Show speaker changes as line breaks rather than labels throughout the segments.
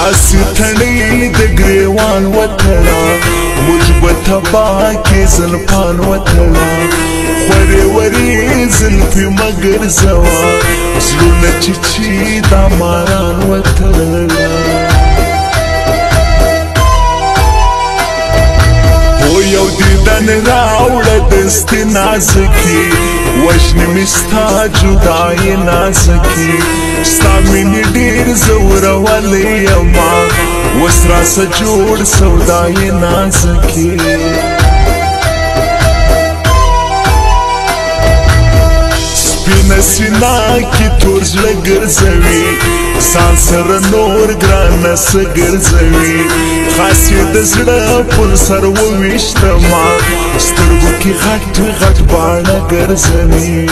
داسې تڼۍ د ګریوان وتړه موږ به تبا کې زلفان وتړه خورې ورې زلفې مه ګرځوه زړونه چیچي دا ماران وتړه یو دیدن راوړه دستې نازکې وژنې مې ستا جدایي نازکې ستا مینې ډېر زورولی یما اوس راسه جوړ سودایي نازکې سپینه سینه کې تور زړه ګرځوي ځان سره نور ګرانه څه ګرځوي خاص یې د زړه پر سر وویشتما سترګو کې غټ غټ باڼه ګرځوي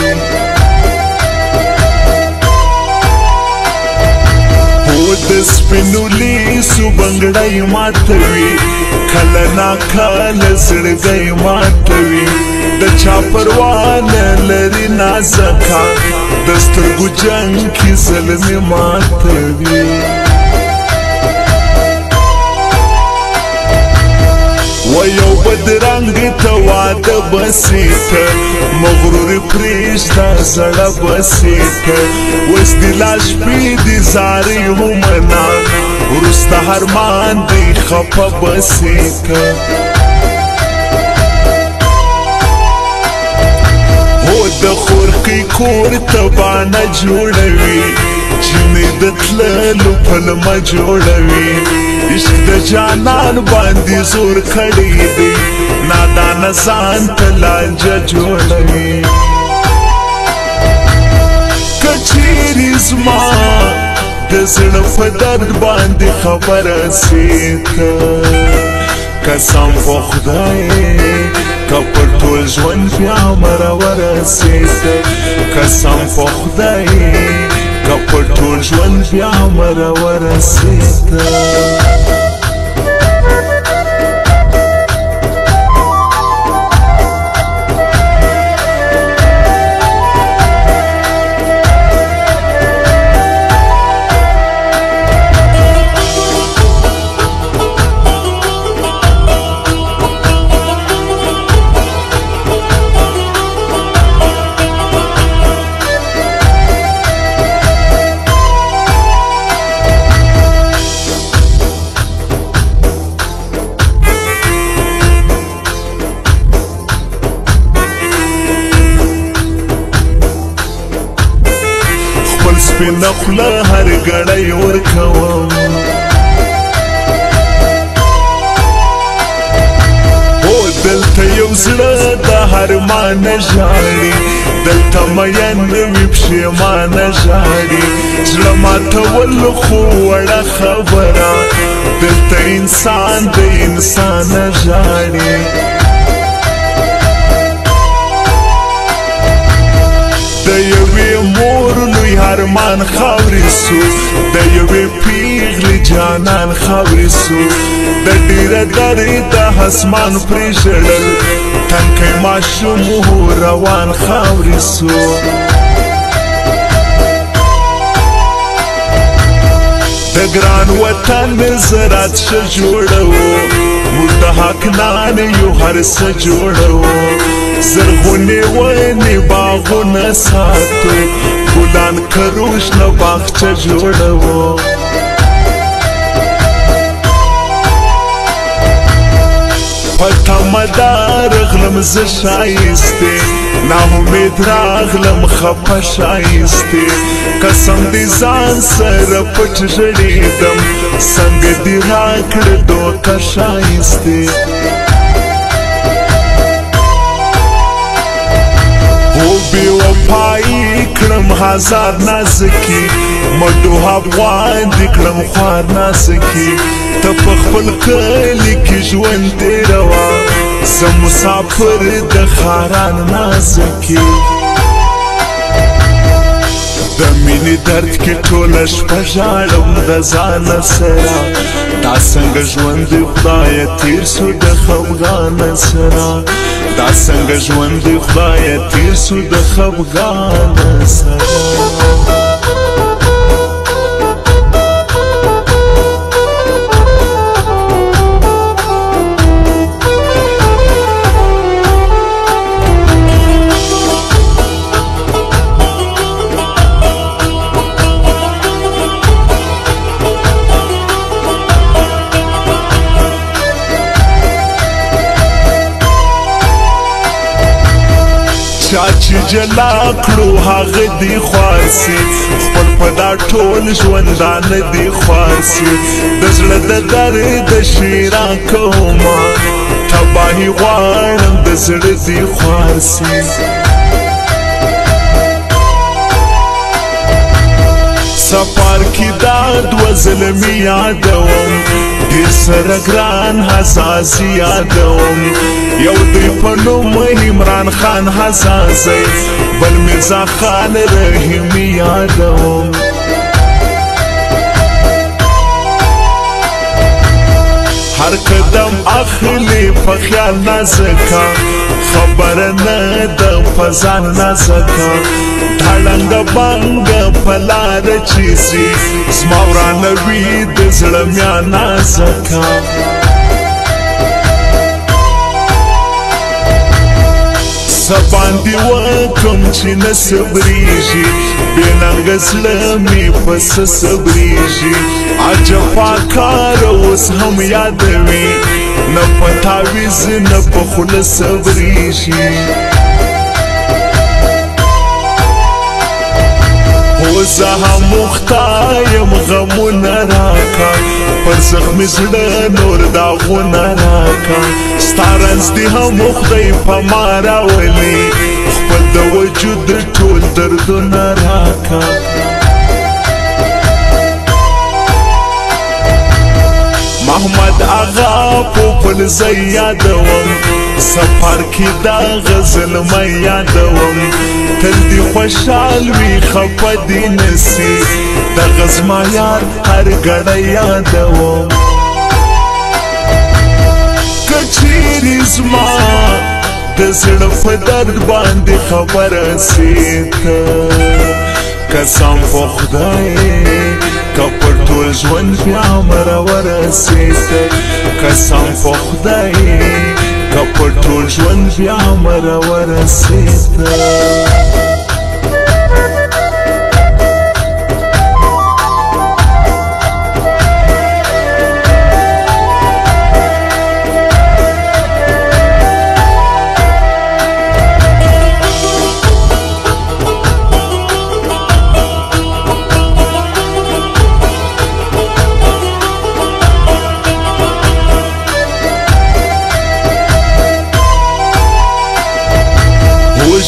هو د سپینو لیسو بنګړی ماتوي کله ناکله زړګی ماتوي د چا پروا نه لري نازکه د سترګو جنګ کې زلمې ماتوي و یو بدرنګ ته واده بسیته مغرور پرېږده زړه بسیته اوس دې لا شپې دې زارې ومنه وروسته هرمان دی خفه بسیته د خورقي کور تبانه جوړوي جنې د تللو پلمه جوړوي عشق د جانان باندې زور کړی دی نادانه ځان ته لانجه جوړوي که چیرې زما د زړه په درد باندې خبره سي ته قسم په خدای که پر ټول ژوند بیا مره ورسېده قسم په خدای که پر ټول ژوند بیا مره ورسېده سپینه خوله هر ګړی ورکوم هو دلته یو زړه د هر مانه ژاړي دلته مین وي پښېمانه ژاړي زړه ماتول خو وړه خبره دلته انسان د انسانه ژاړي د یوې مور لوی هرمان خاورې سو د یوې پیغلې جانان خاورې سو د ډېره درې د اسمان پرې ژړل تنکی ماشوم روان خاورې سو د ګران وطن زراعت ښه جوړوو موږ د حقنان یو هر څه جوړوو زرغونې ونې باغونه ساتو ګلان کروش نه باغچه جوړوو په تمه دا رغلم زه ښایستې ناامید راغلم خفه ښایستې قسم دې ځان سره پټ ژړېدم څنګه دې راکړه دوکه ښایستې بی وفایی کړم هزار نازکي مډو افغان دې کړم خوار نازکي ته په خپل کلي کې ژوند تېروه زه مسافر د خاران نازکي د مینې درد کې ټوله شپه ژاړم د ځانه سره دا څنګه ژوند دی خدایه تېر سو د خفګانه سره دا څنګه ژوند دی خدایه تېر سو د خفګانه سره جلا کړو هغه دی خواسي خپل په دا ټول ژوندانه دی خواسي د زړه د درد شیرا کومه تباهي غواړم د زړه دی خواسي سفر کی دا دو ظلمی یادوم ډیر سره ګران حساسي یادوم یو دوی په نوم عمران خان حساسي بل مرزا خان رحیمي یادوم هر قدم اخلی په خیال نازکا خبر نه د فزان نازکا ډالنګ بنګ پلار چیسي زما ورانه وي د زړه میا نازکا سباندې وکم چې نه صبرېږي بې ننګه زړه مې پس صبرېږي عجبه کار اوس هم یادوي نه په تعویض نه په خوله صبرېږي زه هم مخته یم غمونه راکه پر زخمي زړه نور داغونه راکه ستا رنځ دې هم خدای په ما راولي خپل د وجود ټول دردونه راکه محمد آغا پوپل زه یادوم سفر کی دا غزل مې یادوم تل دی خوشحال وي خفه دی نسی د غزما یار هر ګړی یادوم که چیرې زما د زړه په درد باندې خبره سي ته قسم په خدای که پر ټول ژوند بیا مرور سي ته قسم په خدای که پر ټول ژوند بیا مرور سي ته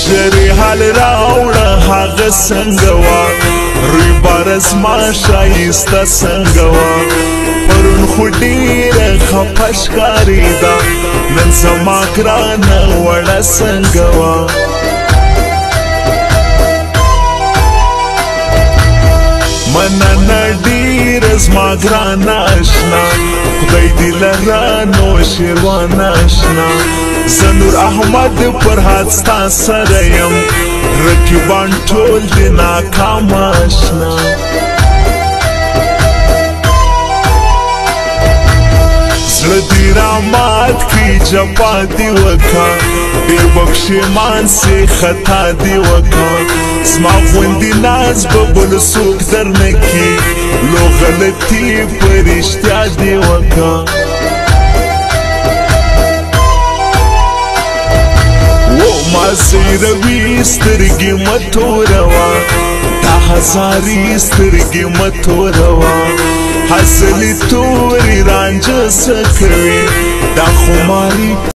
ژرې حال راوړه هغه څنګه وه روی باره زما ښایسته څنګه وه پرون خو ډېره خفه ښکارېده نن زما ګرانه وړه څنګه وه مننه ډېره زما ګرانه اشنا خدای دې لره نو شیروانه اشنا زه نور احمد فرهاد ستا سره یم رقیبان ټول دې ناکام اشنا زړه دې رامات کړي جفا دې وکړه ډېر پښېمان سې خطا دې وکړه زما غوندې ناز به بل څوک درنه کړي لو غلطي په رښتیا دې وکړه ما زیروي سترګې مه توروه دا هزارې سترګې مه توروه هسلې تورې رانجه څه کوي دا خماري